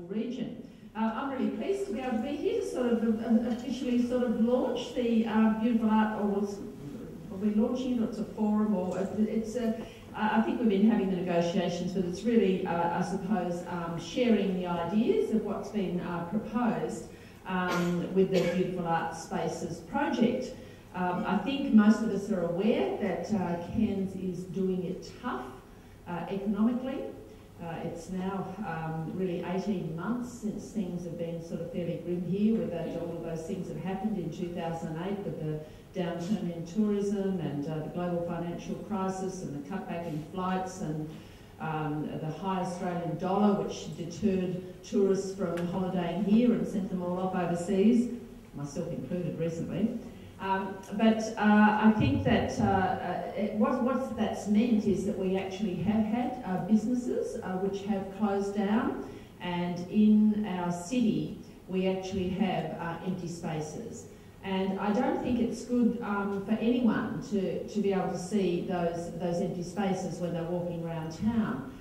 region. I'm really pleased to be able to be here to sort of officially sort of launch the Beautiful Art, or are we launching it? It's a forum, or it's a, I think we've been having the negotiations, but it's really, I suppose, sharing the ideas of what's been proposed with the Beautiful Art Spaces project. I think most of us are aware that Cairns is doing it tough economically. It's now really 18 months since things have been sort of fairly grim here, with all of those things that happened in 2008 with the downturn in tourism and the global financial crisis and the cutback in flights and the high Australian dollar, which deterred tourists from holidaying here and sent them all off overseas, myself included recently. But I think that what that's meant is that we actually have had businesses which have closed down, and in our city we actually have empty spaces. And I don't think it's good for anyone to be able to see those empty spaces when they're walking around town.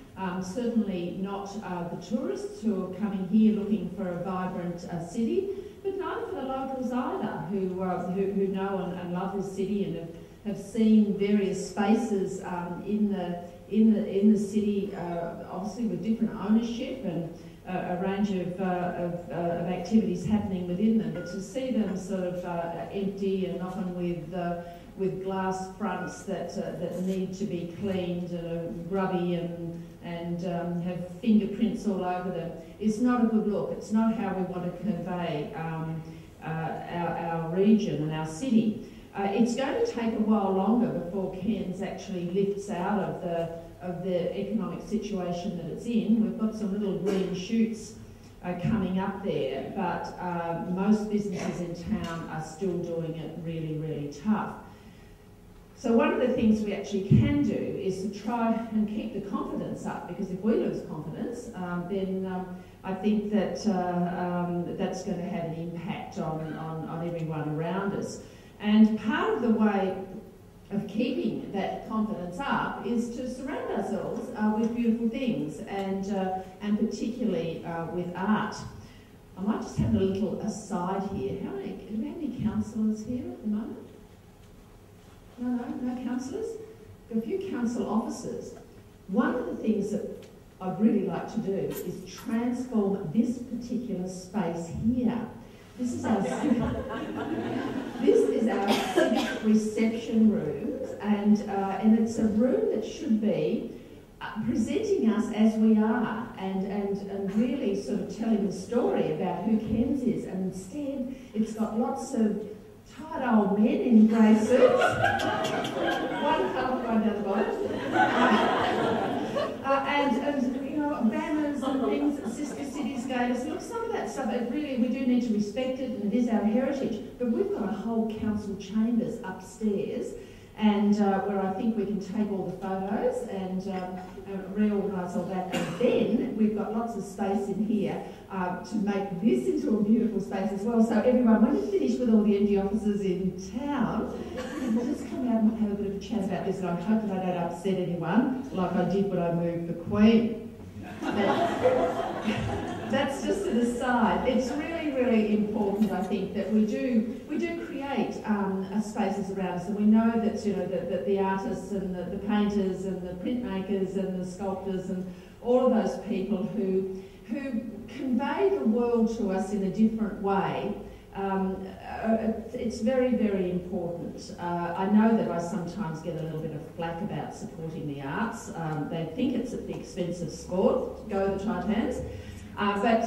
Certainly not the tourists who are coming here looking for a vibrant city, but neither for the locals either, who know and love this city and have seen various spaces in the city, obviously with different ownership and a range of activities happening within them. But to see them sort of empty and often with glass fronts that need to be cleaned and are grubby and have fingerprints all over them, it's not a good look. It's not how we want to convey our region and our city. It's going to take a while longer before Cairns actually lifts out of the economic situation that it's in. We've got some little green shoots coming up there, but most businesses in town are still doing it really, really tough. So one of the things we actually can do is to try and keep the confidence up, because if we lose confidence, then I think that that's going to have an impact on everyone around us. And part of the way of keeping that confidence up is to surround ourselves with beautiful things, and particularly with art. I might just have a little aside here. Do we have any councillors here at the moment? No councillors? A few council officers. One of the things that I'd really like to do is transform this particular space here. This is our civic reception rooms, and it's a room that should be presenting us as we are, and really sort of telling the story about who Cairns is. And instead, it's got lots of tired old men in grey suits, one colour going down the bottom, and you know, banners and things that Sister Cities gave us. Look, some of that stuff, we do need to respect it, and it is our heritage. But we've got a whole council chambers upstairs, and where I think we can take all the photos and reorganise all that. And then we've got lots of space in here to make this into a beautiful space as well. So everyone, when you finish with all the empty offices in town, just come out and have a bit of a chat about this. And I hope that I don't upset anyone like I did when I moved the Queen. That's just an aside. It's really, really important, I think, that we do create spaces around us, and we know that, you know, that the artists and the painters and the printmakers and the sculptors and all of those people who convey the world to us in a different way. It's very, very important. I know that I sometimes get a little bit of flack about supporting the arts. They think it's at the expense of sport. Go the Titans. But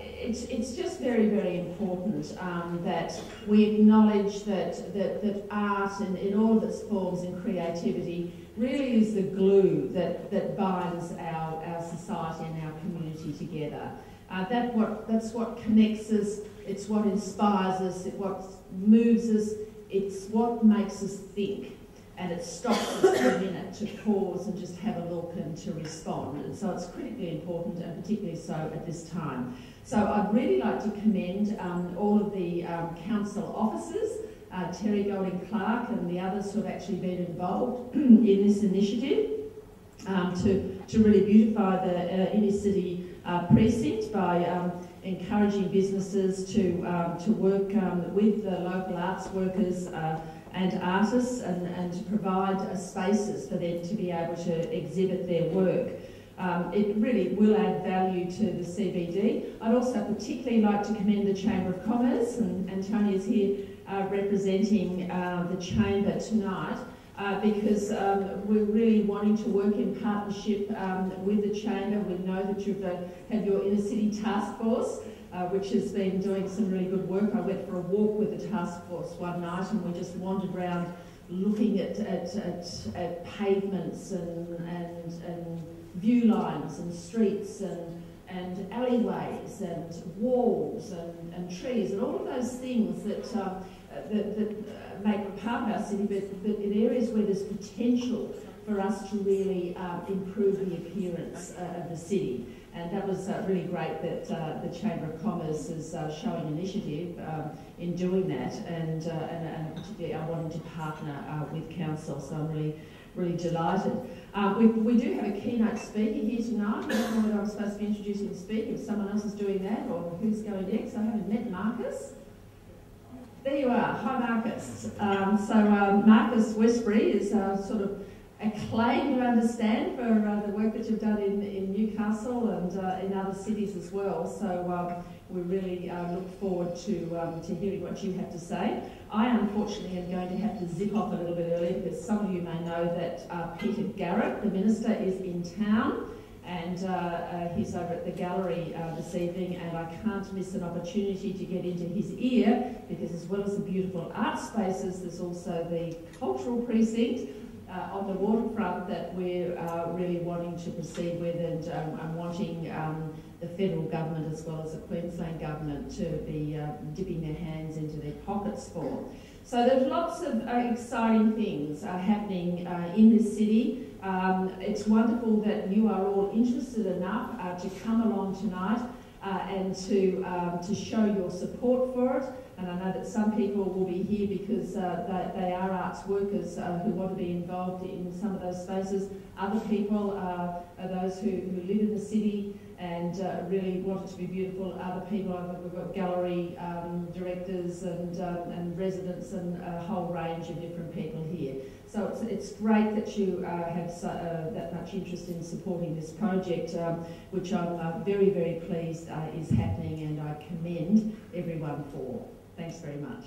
it's just very, very important that we acknowledge that art in all of its forms and creativity really is the glue that binds our society and our community together. That's what connects us, it's what inspires us, it's what moves us, it's what makes us think. And it stops us for a minute to pause and just have a look and to respond. And so it's critically important, and particularly so at this time. So I'd really like to commend all of the council officers, Terry Golding-Clark and the others who have actually been involved in this initiative to really beautify the inner city precinct by encouraging businesses to work with the local arts workers and artists and to provide spaces for them to be able to exhibit their work. It really will add value to the CBD. I'd also particularly like to commend the Chamber of Commerce, and Tony is here representing the Chamber tonight, because we're really wanting to work in partnership with the Chamber. We know that you've had your inner city task force, which has been doing some really good work. I went for a walk with the task force one night and we just wandered around looking at pavements and view lines and streets and alleyways and walls and trees and all of those things that make a part of our city, but in areas where there's potential for us to really improve the appearance of the city. And that was really great that the Chamber of Commerce is showing initiative in doing that, and particularly wanting to partner with Council. So I'm really delighted. We do have a keynote speaker here tonight. I don't know whether I'm supposed to be introducing the speaker, if someone else is doing that, or who's going next. I haven't met Marcus. There you are. Hi, Marcus. Marcus Westbury is sort of acclaimed, you understand, for the work that you've done in Newcastle and in other cities as well. So we really look forward to hearing what you have to say. I unfortunately am going to have to zip off a little bit earlier because some of you may know that Peter Garrett, the Minister, is in town, and he's over at the gallery this evening, and I can't miss an opportunity to get into his ear, because as well as the beautiful art spaces, there's also the cultural precinct on the waterfront that we're really wanting to proceed with, and I'm wanting the federal government as well as the Queensland government to be dipping their hands into their pockets for. So there's lots of exciting things happening in this city. It's wonderful that you are all interested enough to come along tonight and to show your support for it. And I know that some people will be here because they are arts workers who want to be involved in some of those spaces. Other people are those who live in the city and really want it to be beautiful. Other people, we've got gallery directors and residents and a whole range of different people here. So it's great that you have that much interest in supporting this project, which I'm very, very pleased is happening, and I commend everyone for. Thanks very much.